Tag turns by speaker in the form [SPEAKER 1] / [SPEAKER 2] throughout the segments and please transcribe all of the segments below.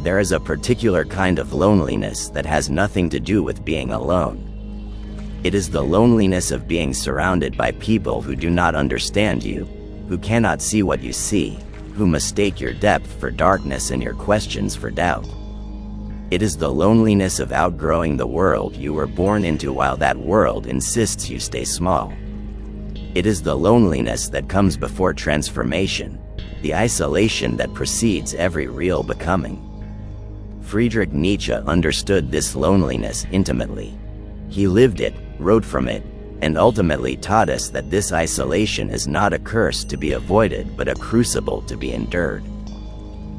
[SPEAKER 1] There is a particular kind of loneliness that has nothing to do with being alone. It is the loneliness of being surrounded by people who do not understand you, who cannot see what you see, who mistake your depth for darkness and your questions for doubt. It is the loneliness of outgrowing the world you were born into while that world insists you stay small. It is the loneliness that comes before transformation, the isolation that precedes every real becoming. Friedrich Nietzsche understood this loneliness intimately. He lived it, wrote from it, and ultimately taught us that this isolation is not a curse to be avoided but a crucible to be endured.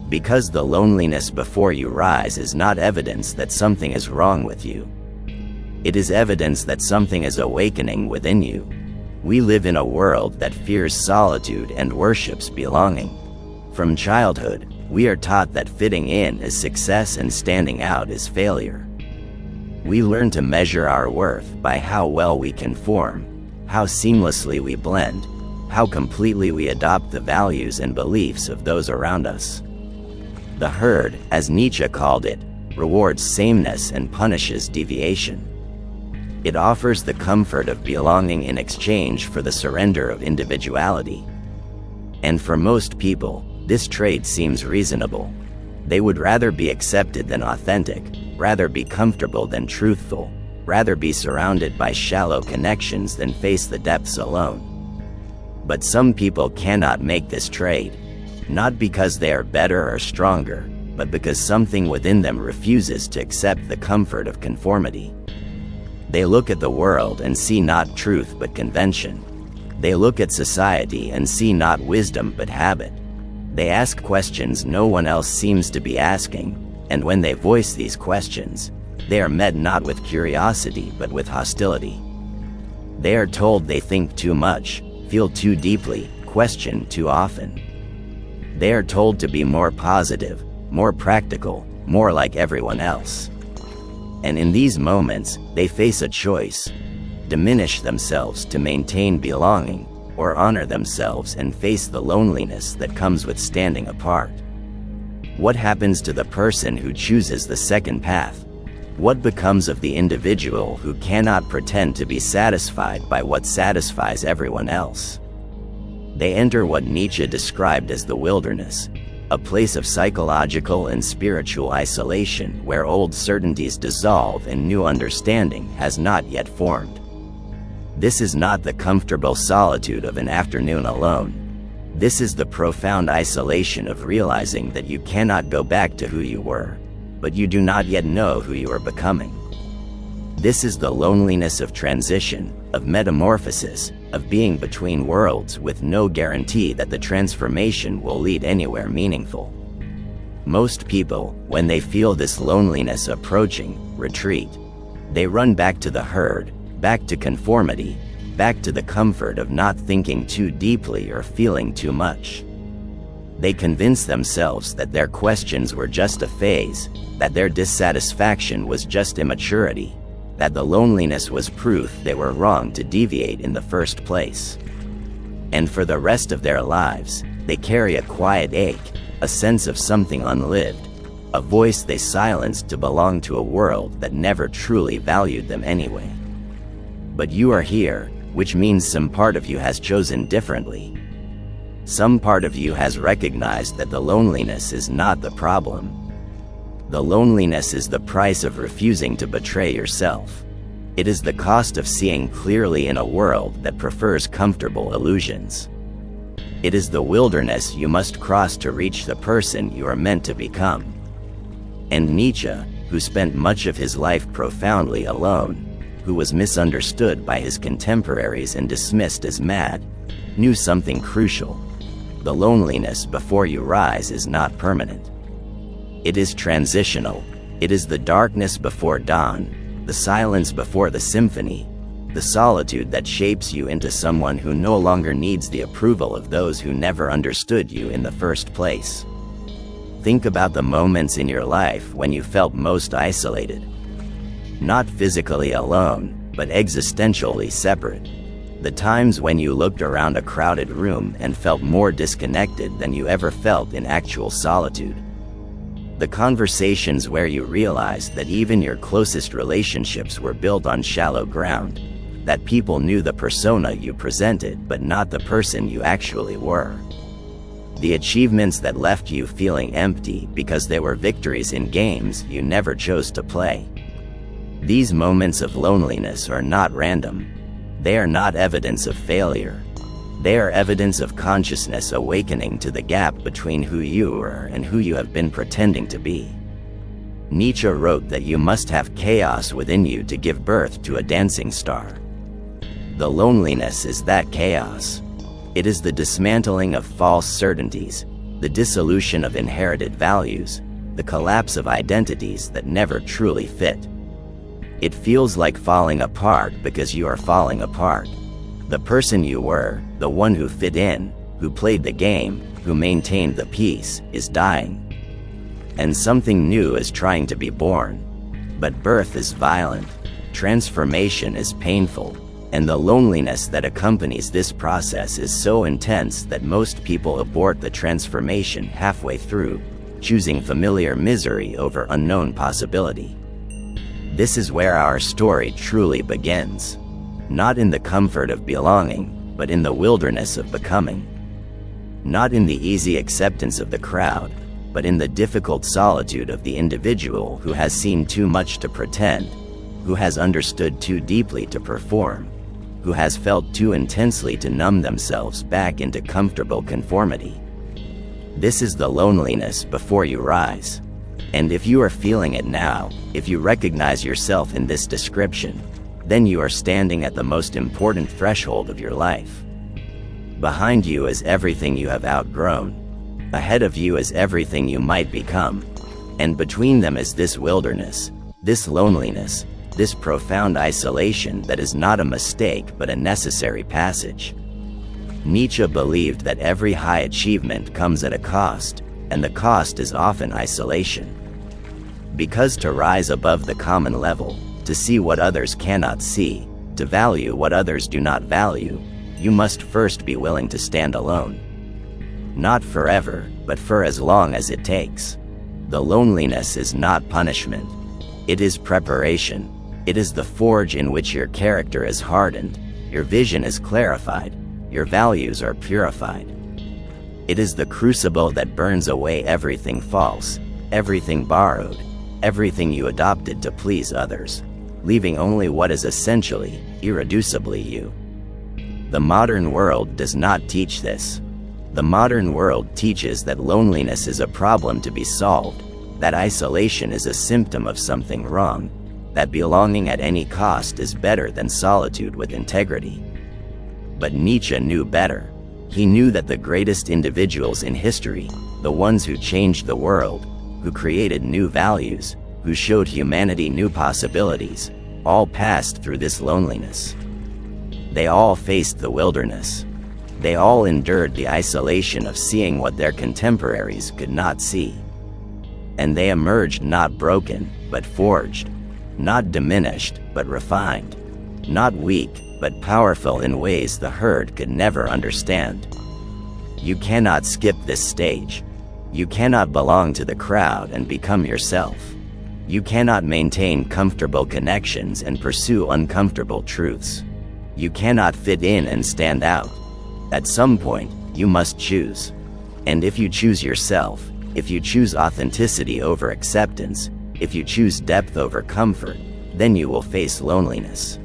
[SPEAKER 1] Because the loneliness before you rise is not evidence that something is wrong with you. It is evidence that something is awakening within you. We live in a world that fears solitude and worships belonging. From childhood, we are taught that fitting in is success and standing out is failure. We learn to measure our worth by how well we conform, how seamlessly we blend, how completely we adopt the values and beliefs of those around us. The herd, as Nietzsche called it, rewards sameness and punishes deviation. It offers the comfort of belonging in exchange for the surrender of individuality. And for most people, this trade seems reasonable. They would rather be accepted than authentic, rather be comfortable than truthful, rather be surrounded by shallow connections than face the depths alone. But some people cannot make this trade, not because they are better or stronger, but because something within them refuses to accept the comfort of conformity. They look at the world and see not truth but convention. They look at society and see not wisdom but habit. They ask questions no one else seems to be asking, and when they voice these questions, they are met not with curiosity but with hostility. They are told they think too much, feel too deeply, question too often. They are told to be more positive, more practical, more like everyone else. And in these moments, they face a choice: diminish themselves to maintain belonging, or honor themselves and face the loneliness that comes with standing apart. What happens to the person who chooses the second path? What becomes of the individual who cannot pretend to be satisfied by what satisfies everyone else? They enter what Nietzsche described as the wilderness, a place of psychological and spiritual isolation where old certainties dissolve and new understanding has not yet formed. This is not the comfortable solitude of an afternoon alone. This is the profound isolation of realizing that you cannot go back to who you were, but you do not yet know who you are becoming. This is the loneliness of transition, of metamorphosis, of being between worlds with no guarantee that the transformation will lead anywhere meaningful. Most people, when they feel this loneliness approaching, retreat. They run back to the herd, back to conformity, back to the comfort of not thinking too deeply or feeling too much. They convince themselves that their questions were just a phase, that their dissatisfaction was just immaturity, that the loneliness was proof they were wrong to deviate in the first place. And for the rest of their lives, they carry a quiet ache, a sense of something unlived, a voice they silenced to belong to a world that never truly valued them anyway. But you are here, which means some part of you has chosen differently. Some part of you has recognized that the loneliness is not the problem. The loneliness is the price of refusing to betray yourself. It is the cost of seeing clearly in a world that prefers comfortable illusions. It is the wilderness you must cross to reach the person you are meant to become. And Nietzsche, who spent much of his life profoundly alone, who was misunderstood by his contemporaries and dismissed as mad, knew something crucial. The loneliness before you rise is not permanent. It is transitional. It is the darkness before dawn, the silence before the symphony, the solitude that shapes you into someone who no longer needs the approval of those who never understood you in the first place. Think about the moments in your life when you felt most isolated. Not physically alone, but existentially separate. The times when you looked around a crowded room and felt more disconnected than you ever felt in actual solitude. The conversations where you realized that even your closest relationships were built on shallow ground, that people knew the persona you presented but not the person you actually were. The achievements that left you feeling empty because they were victories in games you never chose to play. These moments of loneliness are not random. They are not evidence of failure. They are evidence of consciousness awakening to the gap between who you were and who you have been pretending to be. Nietzsche wrote that you must have chaos within you to give birth to a dancing star. The loneliness is that chaos. It is the dismantling of false certainties, the dissolution of inherited values, the collapse of identities that never truly fit. It feels like falling apart because you are falling apart. The person you were, the one who fit in, who played the game, who maintained the peace, is dying. And something new is trying to be born. But birth is violent, transformation is painful, and the loneliness that accompanies this process is so intense that most people abort the transformation halfway through, choosing familiar misery over unknown possibility. This is where our story truly begins. Not in the comfort of belonging, but in the wilderness of becoming. Not in the easy acceptance of the crowd, but in the difficult solitude of the individual who has seen too much to pretend, who has understood too deeply to perform, who has felt too intensely to numb themselves back into comfortable conformity. This is the loneliness before you rise. And if you are feeling it now, if you recognize yourself in this description, then you are standing at the most important threshold of your life. Behind you is everything you have outgrown. Ahead of you is everything you might become. And between them is this wilderness, this loneliness, this profound isolation that is not a mistake but a necessary passage. Nietzsche believed that every high achievement comes at a cost, and the cost is often isolation. Because to rise above the common level, to see what others cannot see, to value what others do not value, you must first be willing to stand alone. Not forever, but for as long as it takes. The loneliness is not punishment. It is preparation. It is the forge in which your character is hardened, your vision is clarified, your values are purified. It is the crucible that burns away everything false, everything borrowed, everything you adopted to please others, leaving only what is essentially, irreducibly you. The modern world does not teach this. The modern world teaches that loneliness is a problem to be solved, that isolation is a symptom of something wrong, that belonging at any cost is better than solitude with integrity. But Nietzsche knew better. He knew that the greatest individuals in history, the ones who changed the world, who created new values, who showed humanity new possibilities, all passed through this loneliness. They all faced the wilderness. They all endured the isolation of seeing what their contemporaries could not see. And they emerged not broken, but forged, not diminished, but refined, not weak, but powerful in ways the herd could never understand. You cannot skip this stage. You cannot belong to the crowd and become yourself. You cannot maintain comfortable connections and pursue uncomfortable truths. You cannot fit in and stand out. At some point, you must choose. And if you choose yourself, if you choose authenticity over acceptance, if you choose depth over comfort, then you will face loneliness.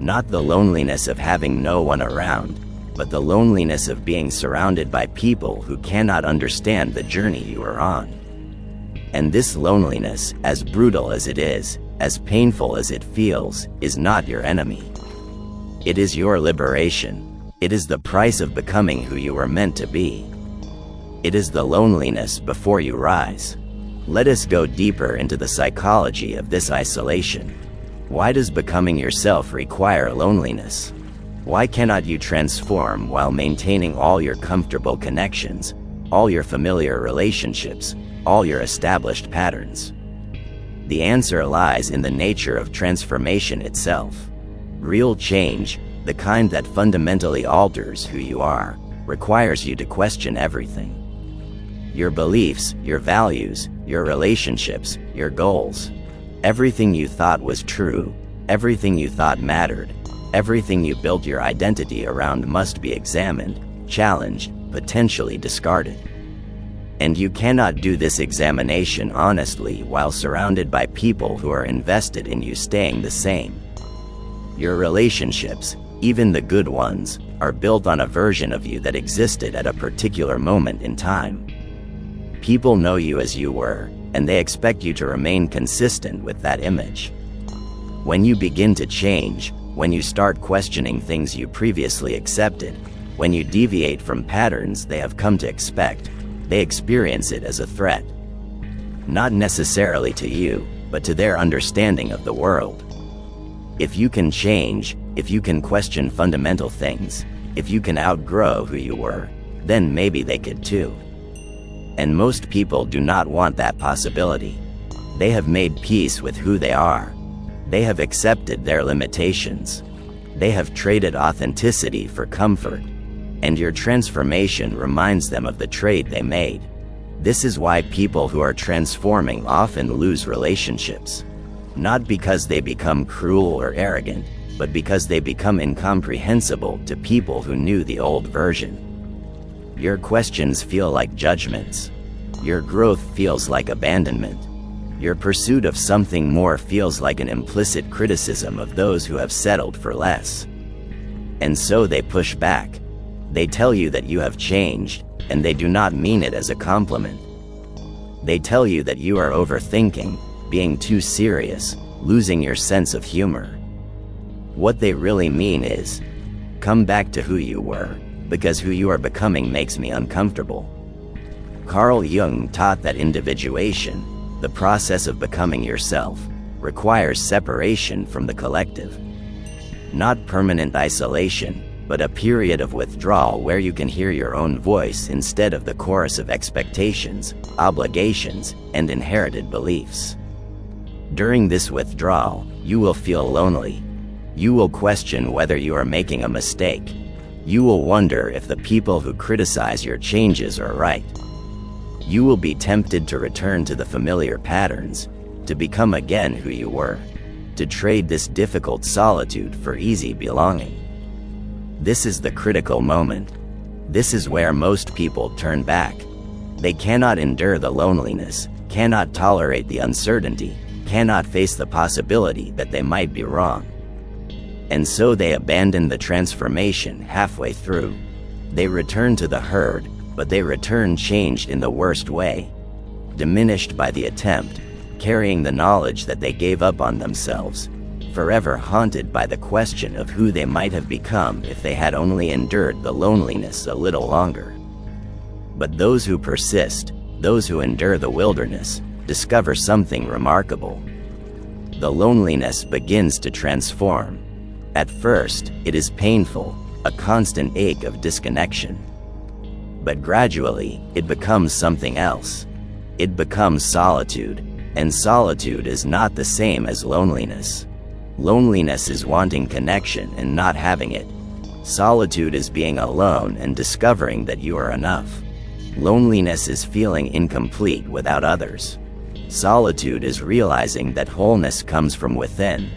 [SPEAKER 1] Not the loneliness of having no one around, but the loneliness of being surrounded by people who cannot understand the journey you are on. And this loneliness, as brutal as it is, as painful as it feels, is not your enemy. It is your liberation. It is the price of becoming who you were meant to be. It is the loneliness before you rise. Let us go deeper into the psychology of this isolation. Why does becoming yourself require loneliness? Why cannot you transform while maintaining all your comfortable connections, all your familiar relationships, all your established patterns? The answer lies in the nature of transformation itself. Real change, the kind that fundamentally alters who you are, requires you to question everything. Your beliefs, your values, your relationships, your goals. Everything you thought was true, everything you thought mattered, everything you built your identity around must be examined, challenged, potentially discarded. And you cannot do this examination honestly while surrounded by people who are invested in you staying the same. Your relationships, even the good ones, are built on a version of you that existed at a particular moment in time. People know you as you were, and they expect you to remain consistent with that image. When you begin to change, when you start questioning things you previously accepted, when you deviate from patterns they have come to expect, they experience it as a threat. Not necessarily to you, but to their understanding of the world. If you can change, if you can question fundamental things, if you can outgrow who you were, then maybe they could too. And most people do not want that possibility. They have made peace with who they are. They have accepted their limitations. They have traded authenticity for comfort. And your transformation reminds them of the trade they made. This is why people who are transforming often lose relationships. Not because they become cruel or arrogant, but because they become incomprehensible to people who knew the old version. Your questions feel like judgments. Your growth feels like abandonment. Your pursuit of something more feels like an implicit criticism of those who have settled for less. And so they push back. They tell you that you have changed, and they do not mean it as a compliment. They tell you that you are overthinking, being too serious, losing your sense of humor. What they really mean is, come back to who you were, because who you are becoming makes me uncomfortable. Carl Jung taught that individuation, the process of becoming yourself, requires separation from the collective. Not permanent isolation, but a period of withdrawal where you can hear your own voice instead of the chorus of expectations, obligations, and inherited beliefs. During this withdrawal, you will feel lonely. You will question whether you are making a mistake. You will wonder if the people who criticize your changes are right. You will be tempted to return to the familiar patterns, to become again who you were, to trade this difficult solitude for easy belonging. This is the critical moment. This is where most people turn back. They cannot endure the loneliness, cannot tolerate the uncertainty, cannot face the possibility that they might be wrong. And so they abandon the transformation halfway through. They return to the herd, but they return changed in the worst way. Diminished by the attempt, carrying the knowledge that they gave up on themselves, forever haunted by the question of who they might have become if they had only endured the loneliness a little longer. But those who persist, those who endure the wilderness, discover something remarkable. The loneliness begins to transform. At first, it is painful, a constant ache of disconnection. But gradually, it becomes something else. It becomes solitude, and solitude is not the same as loneliness. Loneliness is wanting connection and not having it. Solitude is being alone and discovering that you are enough. Loneliness is feeling incomplete without others. Solitude is realizing that wholeness comes from within.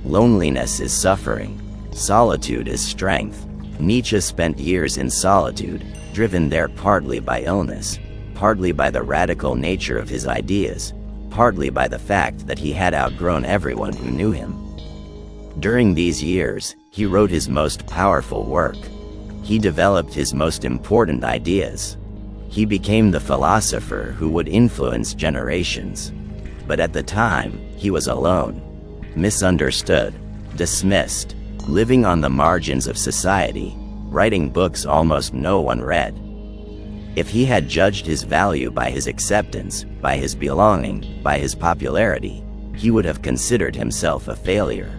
[SPEAKER 1] Loneliness is suffering. Solitude is strength. Nietzsche spent years in solitude, driven there partly by illness, partly by the radical nature of his ideas, partly by the fact that he had outgrown everyone who knew him. During these years, he wrote his most powerful work. He developed his most important ideas. He became the philosopher who would influence generations. But at the time, he was alone, misunderstood, dismissed, living on the margins of society, writing books almost no one read. If he had judged his value by his acceptance, by his belonging, by his popularity, he would have considered himself a failure.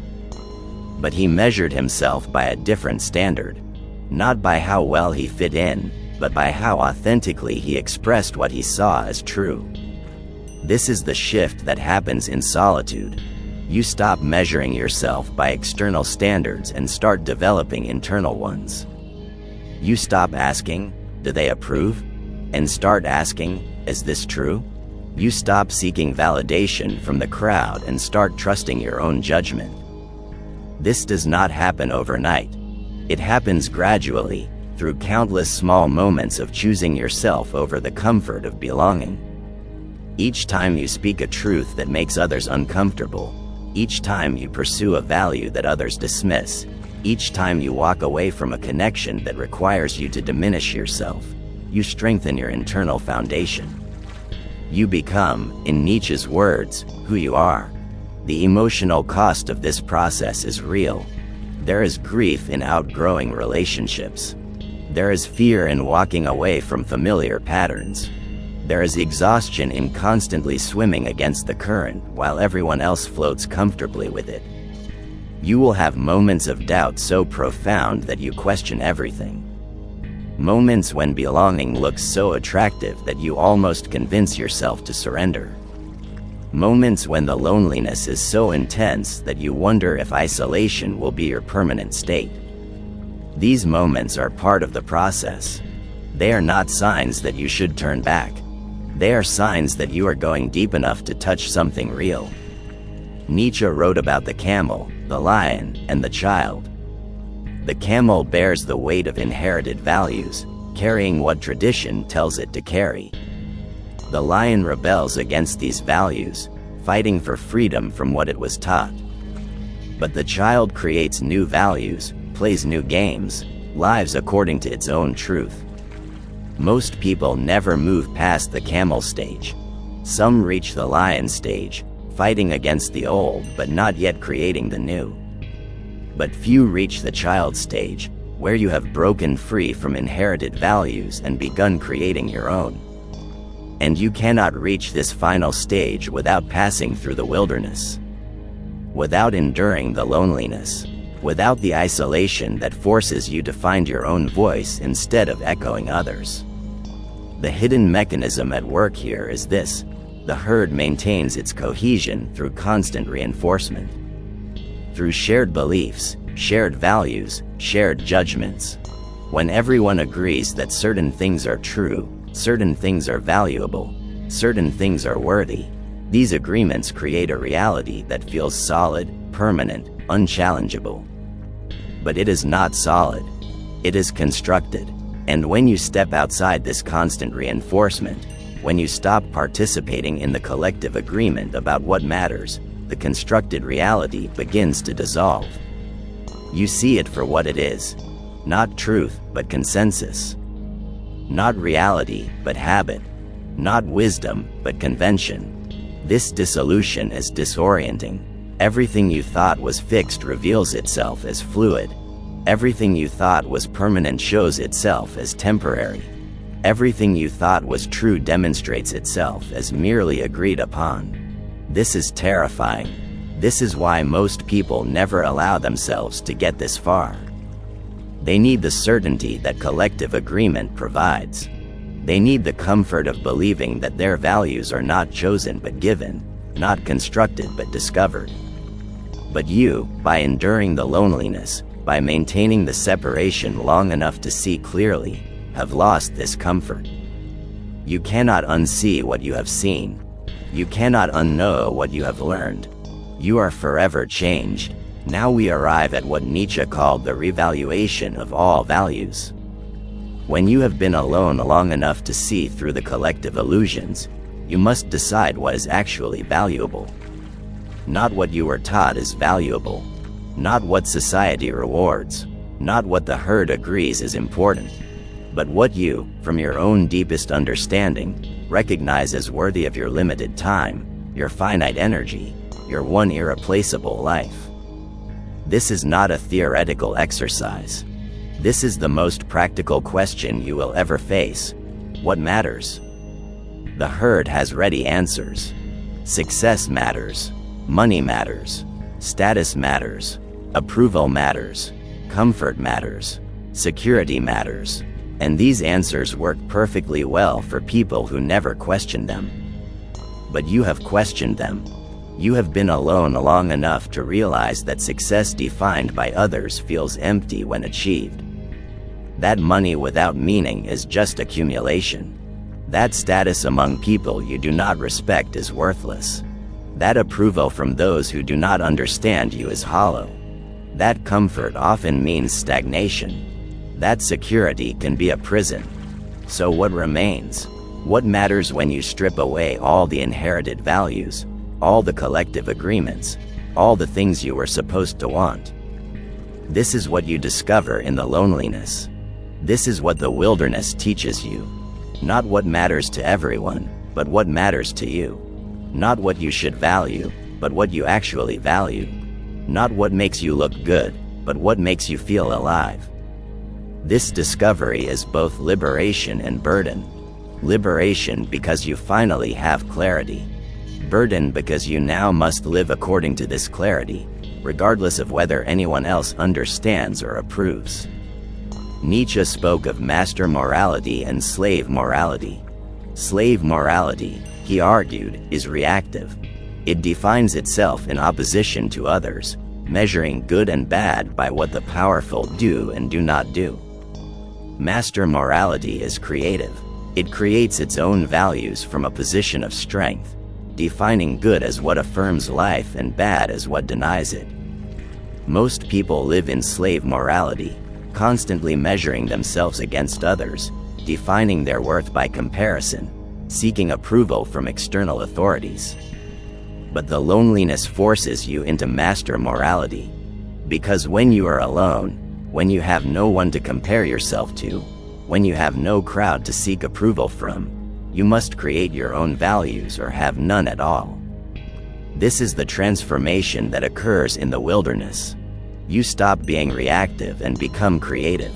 [SPEAKER 1] But he measured himself by a different standard, not by how well he fit in, but by how authentically he expressed what he saw as true. This is the shift that happens in solitude. You stop measuring yourself by external standards and start developing internal ones. You stop asking, do they approve? and start asking, is this true? You stop seeking validation from the crowd and start trusting your own judgment. This does not happen overnight. It happens gradually, through countless small moments of choosing yourself over the comfort of belonging. Each time you speak a truth that makes others uncomfortable, each time you pursue a value that others dismiss, each time you walk away from a connection that requires you to diminish yourself, you strengthen your internal foundation. You become, in Nietzsche's words, who you are. The emotional cost of this process is real. There is grief in outgrowing relationships. There is fear in walking away from familiar patterns. There is exhaustion in constantly swimming against the current while everyone else floats comfortably with it. You will have moments of doubt so profound that you question everything. Moments when belonging looks so attractive that you almost convince yourself to surrender. Moments when the loneliness is so intense that you wonder if isolation will be your permanent state. These moments are part of the process. They are not signs that you should turn back. They are signs that you are going deep enough to touch something real. Nietzsche wrote about the camel, the lion, and the child. The camel bears the weight of inherited values, carrying what tradition tells it to carry. The lion rebels against these values, fighting for freedom from what it was taught. But the child creates new values, plays new games, lives according to its own truth. Most people never move past the camel stage. Some reach the lion stage, fighting against the old but not yet creating the new. But few reach the child stage, where you have broken free from inherited values and begun creating your own. And you cannot reach this final stage without passing through the wilderness. Without enduring the loneliness. Without the isolation that forces you to find your own voice instead of echoing others. The hidden mechanism at work here is this: the herd maintains its cohesion through constant reinforcement. Through shared beliefs, shared values, shared judgments. When everyone agrees that certain things are true, certain things are valuable, certain things are worthy, these agreements create a reality that feels solid, permanent, unchallengeable. But it is not solid. It is constructed. And when you step outside this constant reinforcement, when you stop participating in the collective agreement about what matters, the constructed reality begins to dissolve. You see it for what it is. Not truth, but consensus. Not reality, but habit. Not wisdom, but convention. This dissolution is disorienting. Everything you thought was fixed reveals itself as fluid. Everything you thought was permanent shows itself as temporary. Everything you thought was true demonstrates itself as merely agreed upon. This is terrifying. This is why most people never allow themselves to get this far. They need the certainty that collective agreement provides. They need the comfort of believing that their values are not chosen but given, not constructed but discovered. But you, by enduring the loneliness, by maintaining the separation long enough to see clearly, have lost this comfort. You cannot unsee what you have seen. You cannot unknow what you have learned. You are forever changed. Now we arrive at what Nietzsche called the revaluation of all values. When you have been alone long enough to see through the collective illusions, you must decide what is actually valuable. Not what you were taught is valuable. Not what society rewards. Not what the herd agrees is important. But what you, from your own deepest understanding, recognize as worthy of your limited time, your finite energy, your one irreplaceable life. This is not a theoretical exercise. This is the most practical question you will ever face. What matters? The herd has ready answers. Success matters. Money matters. Status matters. Approval matters. Comfort matters. Security matters. And these answers work perfectly well for people who never question them. But you have questioned them. You have been alone long enough to realize that success defined by others feels empty when achieved. That money without meaning is just accumulation. That status among people you do not respect is worthless. That approval from those who do not understand you is hollow. That comfort often means stagnation. That security can be a prison. So what remains? What matters when you strip away all the inherited values, all the collective agreements, all the things you were supposed to want? This is what you discover in the loneliness. This is what the wilderness teaches you. Not what matters to everyone, but what matters to you. Not what you should value, but what you actually value. Not what makes you look good, but what makes you feel alive. This discovery is both liberation and burden. Liberation because you finally have clarity. Burden because you now must live according to this clarity, regardless of whether anyone else understands or approves. Nietzsche spoke of master morality and slave morality. Slave morality, he argued, is reactive. It defines itself in opposition to others, measuring good and bad by what the powerful do and do not do. Master morality is creative. It creates its own values from a position of strength, defining good as what affirms life and bad as what denies it. Most people live in slave morality, constantly measuring themselves against others, defining their worth by comparison, seeking approval from external authorities. But the loneliness forces you into master morality. Because when you are alone, when you have no one to compare yourself to, when you have no crowd to seek approval from, you must create your own values or have none at all. This is the transformation that occurs in the wilderness. You stop being reactive and become creative.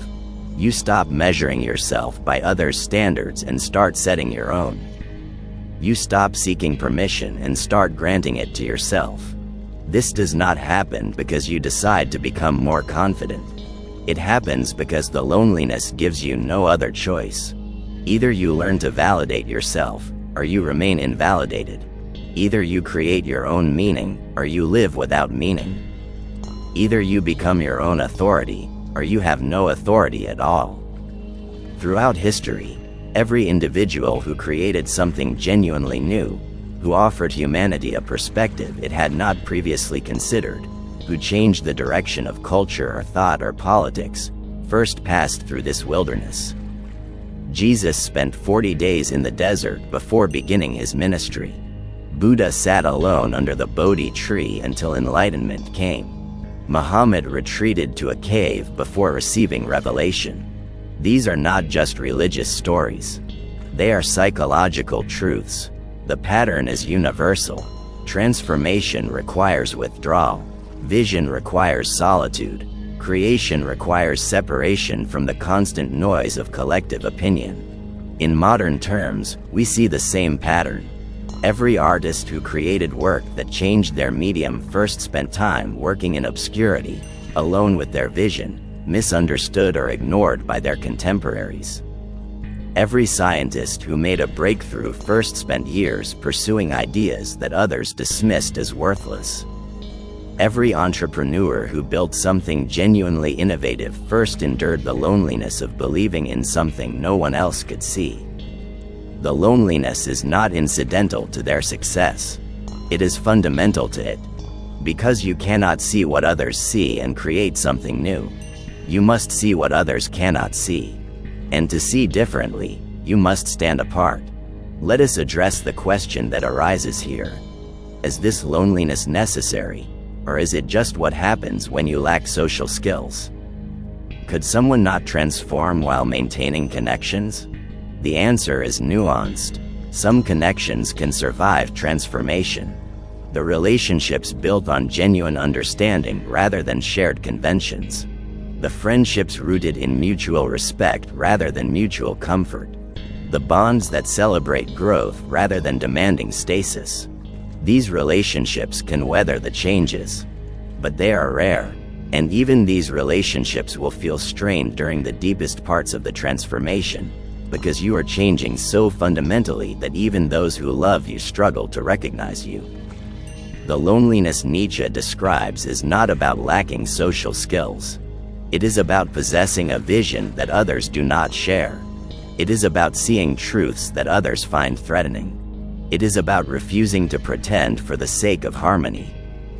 [SPEAKER 1] You stop measuring yourself by others' standards and start setting your own. You stop seeking permission and start granting it to yourself. This does not happen because you decide to become more confident. It happens because the loneliness gives you no other choice. Either you learn to validate yourself, or you remain invalidated. Either you create your own meaning, or you live without meaning. Either you become your own authority, or you have no authority at all. Throughout history, every individual who created something genuinely new, who offered humanity a perspective it had not previously considered, who changed the direction of culture or thought or politics, first passed through this wilderness. Jesus spent 40 days in the desert before beginning his ministry. Buddha sat alone under the Bodhi tree until enlightenment came. Muhammad retreated to a cave before receiving revelation. These are not just religious stories. They are psychological truths. The pattern is universal. Transformation requires withdrawal. Vision requires solitude. Creation requires separation from the constant noise of collective opinion. In modern terms, we see the same pattern. Every artist who created work that changed their medium first spent time working in obscurity, alone with their vision, misunderstood or ignored by their contemporaries. Every scientist who made a breakthrough first spent years pursuing ideas that others dismissed as worthless. Every entrepreneur who built something genuinely innovative first endured the loneliness of believing in something no one else could see. The loneliness is not incidental to their success. It is fundamental to it. Because you cannot see what others see and create something new, you must see what others cannot see. And to see differently, you must stand apart. Let us address the question that arises here. Is this loneliness necessary, or is it just what happens when you lack social skills? Could someone not transform while maintaining connections? The answer is nuanced. Some connections can survive transformation. The relationships built on genuine understanding rather than shared conventions. The friendships rooted in mutual respect rather than mutual comfort. The bonds that celebrate growth rather than demanding stasis. These relationships can weather the changes. But they are rare, and even these relationships will feel strained during the deepest parts of the transformation, because you are changing so fundamentally that even those who love you struggle to recognize you. The loneliness Nietzsche describes is not about lacking social skills. It is about possessing a vision that others do not share. It is about seeing truths that others find threatening. It is about refusing to pretend for the sake of harmony.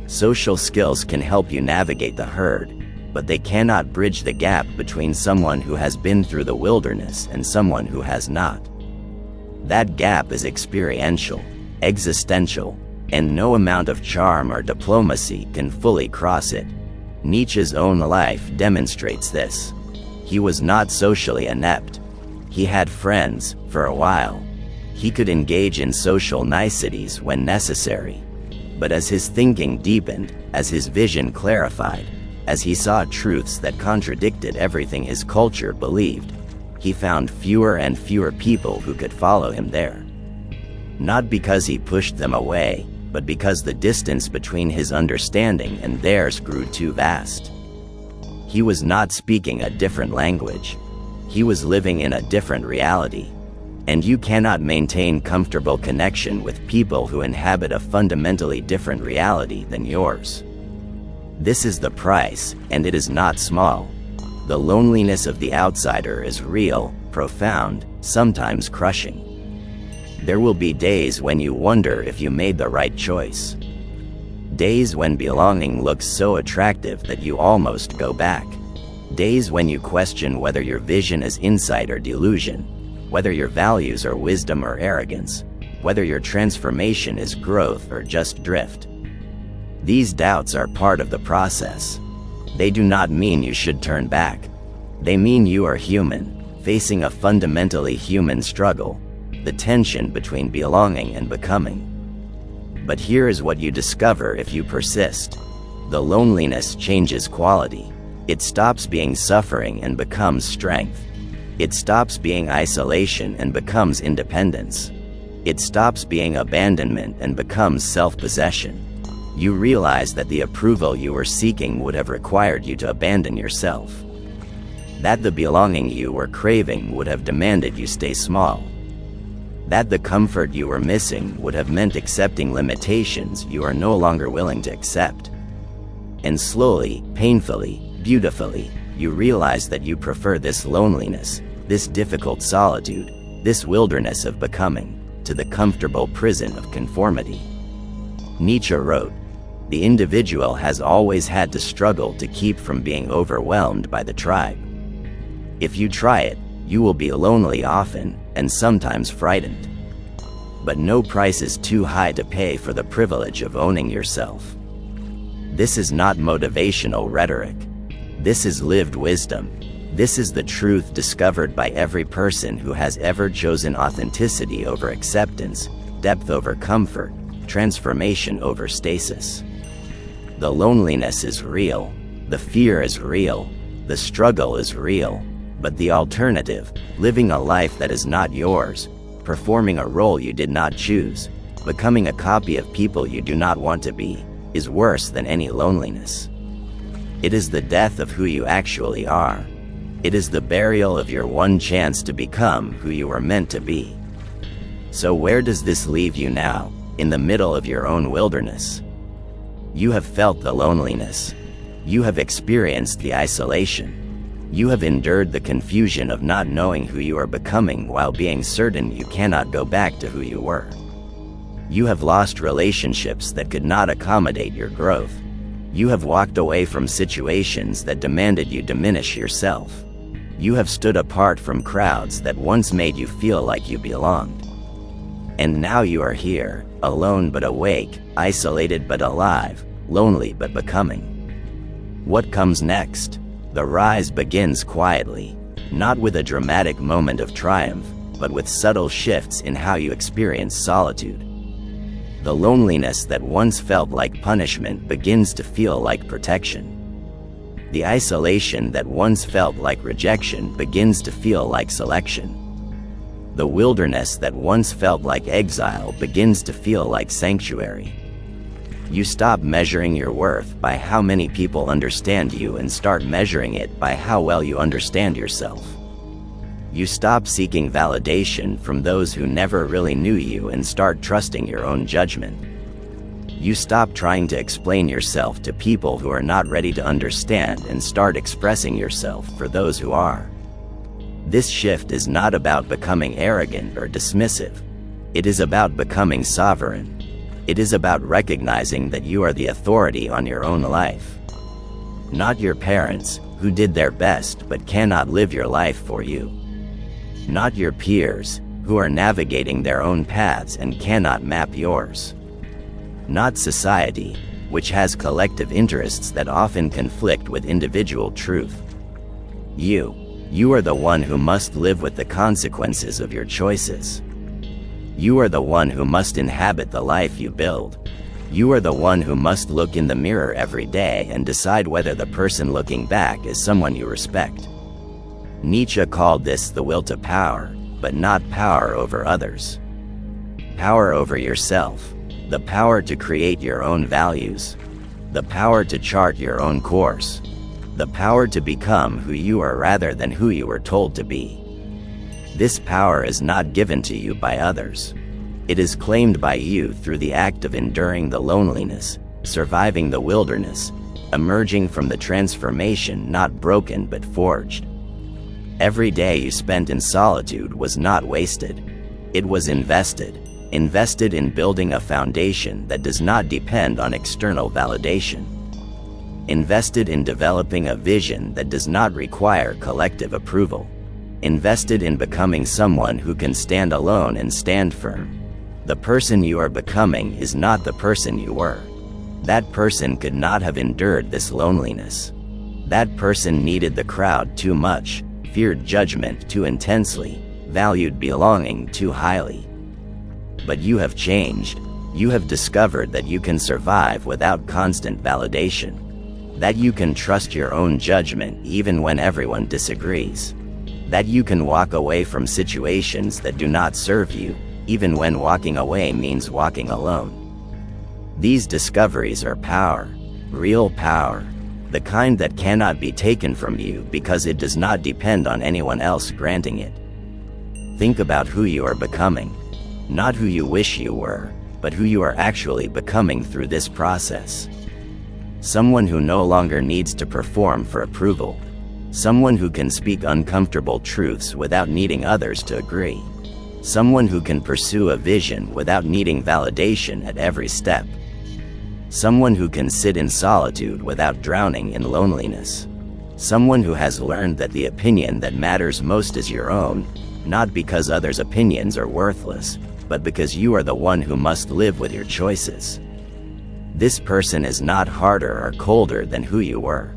[SPEAKER 1] Social skills can help you navigate the herd, but they cannot bridge the gap between someone who has been through the wilderness and someone who has not. That gap is experiential, existential, and no amount of charm or diplomacy can fully cross it. Nietzsche's own life demonstrates this. He was not socially inept. He had friends, for a while. He could engage in social niceties when necessary. But as his thinking deepened, as his vision clarified, as he saw truths that contradicted everything his culture believed, he found fewer and fewer people who could follow him there. Not because he pushed them away, but because the distance between his understanding and theirs grew too vast. He was not speaking a different language. He was living in a different reality. And you cannot maintain comfortable connection with people who inhabit a fundamentally different reality than yours. This is the price, and it is not small. The loneliness of the outsider is real, profound, sometimes crushing. There will be days when you wonder if you made the right choice. Days when belonging looks so attractive that you almost go back. Days when you question whether your vision is insight or delusion, whether your values are wisdom or arrogance, whether your transformation is growth or just drift. These doubts are part of the process. They do not mean you should turn back. They mean you are human, facing a fundamentally human struggle, the tension between belonging and becoming. But here is what you discover if you persist. The loneliness changes quality. It stops being suffering and becomes strength. It stops being isolation and becomes independence. It stops being abandonment and becomes self-possession. You realize that the approval you were seeking would have required you to abandon yourself. That the belonging you were craving would have demanded you stay small. That the comfort you were missing would have meant accepting limitations you are no longer willing to accept. And slowly, painfully, beautifully, you realize that you prefer this loneliness, this difficult solitude, this wilderness of becoming, to the comfortable prison of conformity. Nietzsche wrote, "The individual has always had to struggle to keep from being overwhelmed by the tribe. If you try it, you will be lonely often, and sometimes frightened. But no price is too high to pay for the privilege of owning yourself." This is not motivational rhetoric. This is lived wisdom. This is the truth discovered by every person who has ever chosen authenticity over acceptance, depth over comfort, transformation over stasis. The loneliness is real, the fear is real, the struggle is real, but the alternative, living a life that is not yours, performing a role you did not choose, becoming a copy of people you do not want to be, is worse than any loneliness. It is the death of who you actually are. It is the burial of your one chance to become who you were meant to be. So where does this leave you now, in the middle of your own wilderness? You have felt the loneliness. You have experienced the isolation. You have endured the confusion of not knowing who you are becoming while being certain you cannot go back to who you were. You have lost relationships that could not accommodate your growth. You have walked away from situations that demanded you diminish yourself. You have stood apart from crowds that once made you feel like you belonged. And now you are here, alone but awake, isolated but alive, lonely but becoming. What comes next? The rise begins quietly, not with a dramatic moment of triumph, but with subtle shifts in how you experience solitude. The loneliness that once felt like punishment begins to feel like protection. The isolation that once felt like rejection begins to feel like selection. The wilderness that once felt like exile begins to feel like sanctuary. You stop measuring your worth by how many people understand you and start measuring it by how well you understand yourself. You stop seeking validation from those who never really knew you and start trusting your own judgment. You stop trying to explain yourself to people who are not ready to understand and start expressing yourself for those who are. This shift is not about becoming arrogant or dismissive. It is about becoming sovereign. It is about recognizing that you are the authority on your own life. Not your parents, who did their best but cannot live your life for you. Not your peers, who are navigating their own paths and cannot map yours. Not society, which has collective interests that often conflict with individual truth. You are the one who must live with the consequences of your choices. You are the one who must inhabit the life you build. You are the one who must look in the mirror every day and decide whether the person looking back is someone you respect. Nietzsche called this the will to power, but not power over others. Power over yourself, the power to create your own values, the power to chart your own course, the power to become who you are rather than who you were told to be. This power is not given to you by others. It is claimed by you through the act of enduring the loneliness, surviving the wilderness, emerging from the transformation not broken but forged. Every day you spent in solitude was not wasted. It was invested in building a foundation that does not depend on external validation. Invested in developing a vision that does not require collective approval. Invested in becoming someone who can stand alone and stand firm. The person you are becoming is not the person you were. That person could not have endured this loneliness. That person needed the crowd too much, feared judgment too intensely, valued belonging too highly. But you have changed. You have discovered that you can survive without constant validation. That you can trust your own judgment even when everyone disagrees. That you can walk away from situations that do not serve you, even when walking away means walking alone. These discoveries are power, real power, the kind that cannot be taken from you because it does not depend on anyone else granting it. Think about who you are becoming. Not who you wish you were, but who you are actually becoming through this process. Someone who no longer needs to perform for approval. Someone who can speak uncomfortable truths without needing others to agree. Someone who can pursue a vision without needing validation at every step. Someone who can sit in solitude without drowning in loneliness. Someone who has learned that the opinion that matters most is your own, not because others' opinions are worthless, but because you are the one who must live with your choices. This person is not harder or colder than who you were.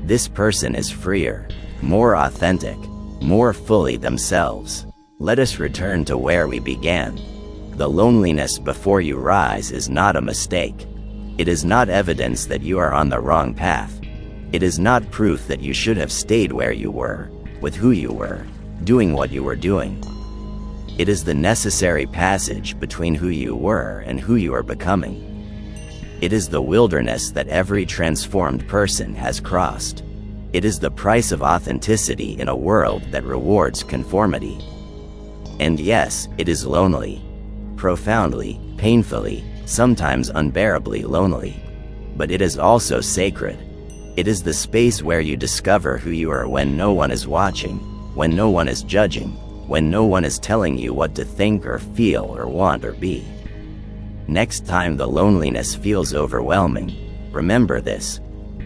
[SPEAKER 1] This person is freer, more authentic, more fully themselves. Let us return to where we began. The loneliness before you rise is not a mistake. It is not evidence that you are on the wrong path. It is not proof that you should have stayed where you were, with who you were, doing what you were doing. It is the necessary passage between who you were and who you are becoming. It is the wilderness that every transformed person has crossed. It is the price of authenticity in a world that rewards conformity. And yes, it is lonely. Profoundly, painfully, sometimes unbearably lonely. But it is also sacred. It is the space where you discover who you are when no one is watching, when no one is judging, when no one is telling you what to think or feel or want or be. Next time the loneliness feels overwhelming, remember this: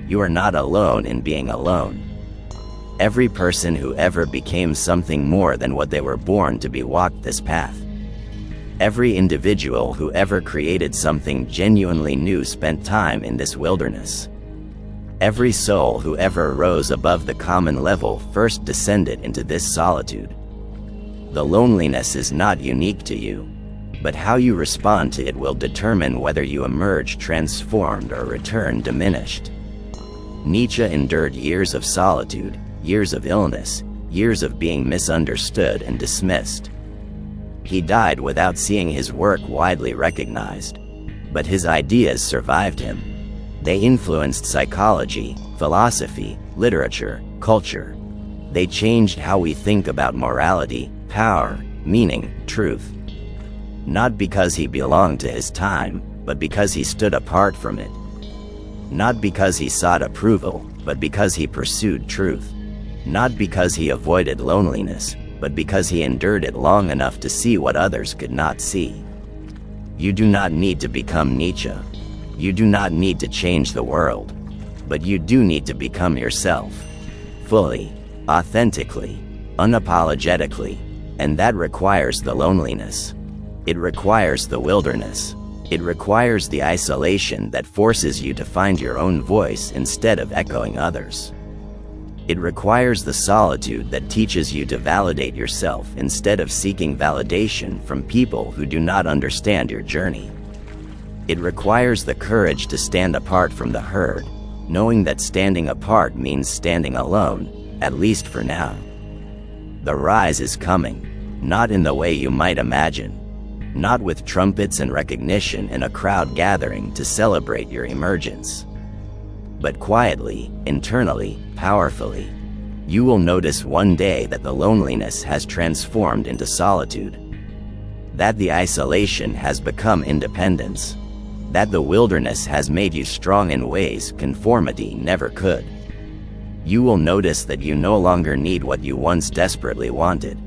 [SPEAKER 1] you are not alone in being alone. Every person who ever became something more than what they were born to be walked this path. Every individual who ever created something genuinely new spent time in this wilderness. Every soul who ever rose above the common level first descended into this solitude. The loneliness is not unique to you, but how you respond to it will determine whether you emerge transformed or return diminished. Nietzsche endured years of solitude, years of illness, years of being misunderstood and dismissed. He died without seeing his work widely recognized, but his ideas survived him. They influenced psychology, philosophy, literature, culture. They changed how we think about morality, power, meaning, truth. Not because he belonged to his time, but because he stood apart from it. Not because he sought approval, but because he pursued truth. Not because he avoided loneliness, but because he endured it long enough to see what others could not see. You do not need to become Nietzsche. You do not need to change the world. But you do need to become yourself. Fully, authentically, unapologetically. And that requires the loneliness. It requires the wilderness. It requires the isolation that forces you to find your own voice instead of echoing others. It requires the solitude that teaches you to validate yourself instead of seeking validation from people who do not understand your journey. It requires the courage to stand apart from the herd, knowing that standing apart means standing alone, at least for now. The rise is coming, not in the way you might imagine. Not with trumpets and recognition and a crowd gathering to celebrate your emergence. But quietly, internally, powerfully. You will notice one day that the loneliness has transformed into solitude. That the isolation has become independence. That the wilderness has made you strong in ways conformity never could. You will notice that you no longer need what you once desperately wanted.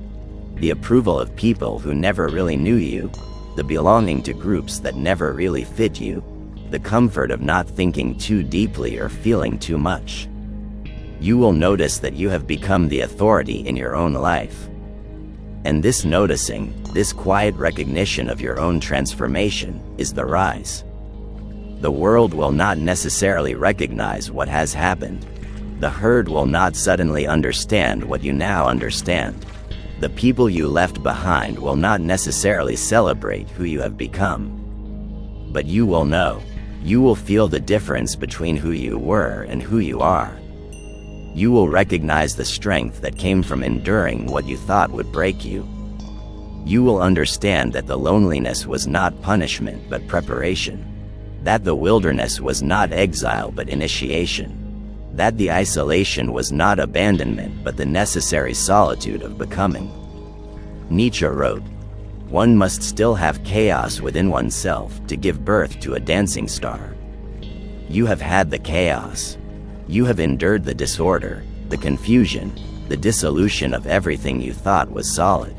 [SPEAKER 1] The approval of people who never really knew you, the belonging to groups that never really fit you, the comfort of not thinking too deeply or feeling too much. You will notice that you have become the authority in your own life. And this noticing, this quiet recognition of your own transformation, is the rise. The world will not necessarily recognize what has happened. The herd will not suddenly understand what you now understand. The people you left behind will not necessarily celebrate who you have become. But you will know. You will feel the difference between who you were and who you are. You will recognize the strength that came from enduring what you thought would break you. You will understand that the loneliness was not punishment but preparation. That the wilderness was not exile but initiation. That the isolation was not abandonment but the necessary solitude of becoming. Nietzsche wrote, "One must still have chaos within oneself to give birth to a dancing star." You have had the chaos. You have endured the disorder, the confusion, the dissolution of everything you thought was solid.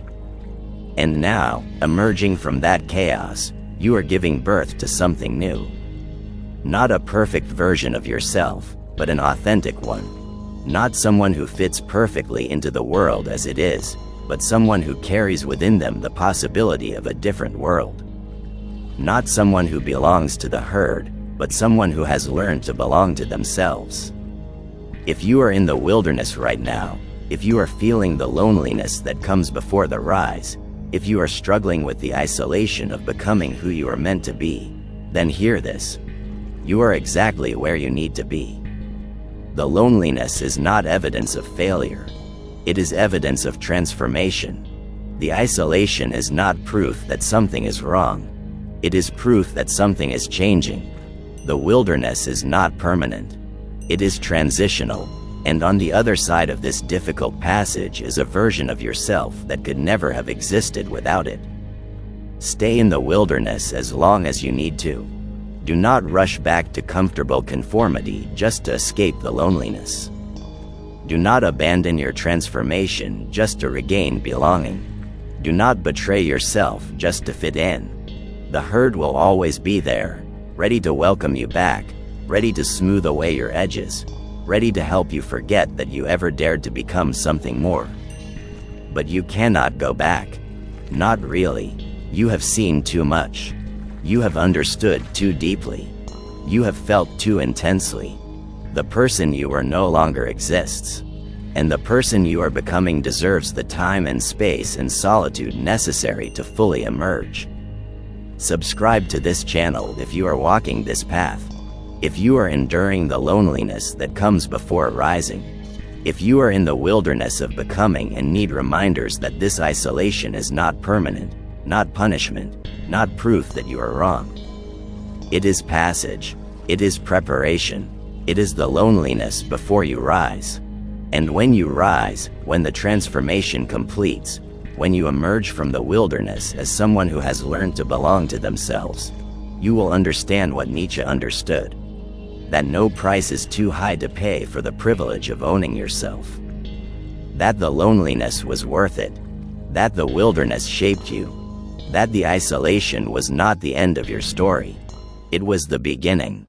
[SPEAKER 1] And now, emerging from that chaos, you are giving birth to something new. Not a perfect version of yourself, but an authentic one. Not someone who fits perfectly into the world as it is, but someone who carries within them the possibility of a different world. Not someone who belongs to the herd, but someone who has learned to belong to themselves. If you are in the wilderness right now, if you are feeling the loneliness that comes before the rise, if you are struggling with the isolation of becoming who you are meant to be, then hear this. You are exactly where you need to be. The loneliness is not evidence of failure. It is evidence of transformation. The isolation is not proof that something is wrong. It is proof that something is changing. The wilderness is not permanent. It is transitional, and on the other side of this difficult passage is a version of yourself that could never have existed without it. Stay in the wilderness as long as you need to. Do not rush back to comfortable conformity just to escape the loneliness. Do not abandon your transformation just to regain belonging. Do not betray yourself just to fit in. The herd will always be there, ready to welcome you back, ready to smooth away your edges, ready to help you forget that you ever dared to become something more. But you cannot go back. Not really. You have seen too much. You have understood too deeply. You have felt too intensely. The person you are no longer exists. And the person you are becoming deserves the time and space and solitude necessary to fully emerge. Subscribe to this channel if you are walking this path. If you are enduring the loneliness that comes before rising. If you are in the wilderness of becoming and need reminders that this isolation is not permanent, not punishment, not proof that you are wrong. It is passage. It is preparation. It is the loneliness before you rise. And when you rise, when the transformation completes, when you emerge from the wilderness as someone who has learned to belong to themselves, you will understand what Nietzsche understood. That no price is too high to pay for the privilege of owning yourself. That the loneliness was worth it. That the wilderness shaped you. That the isolation was not the end of your story. It was the beginning.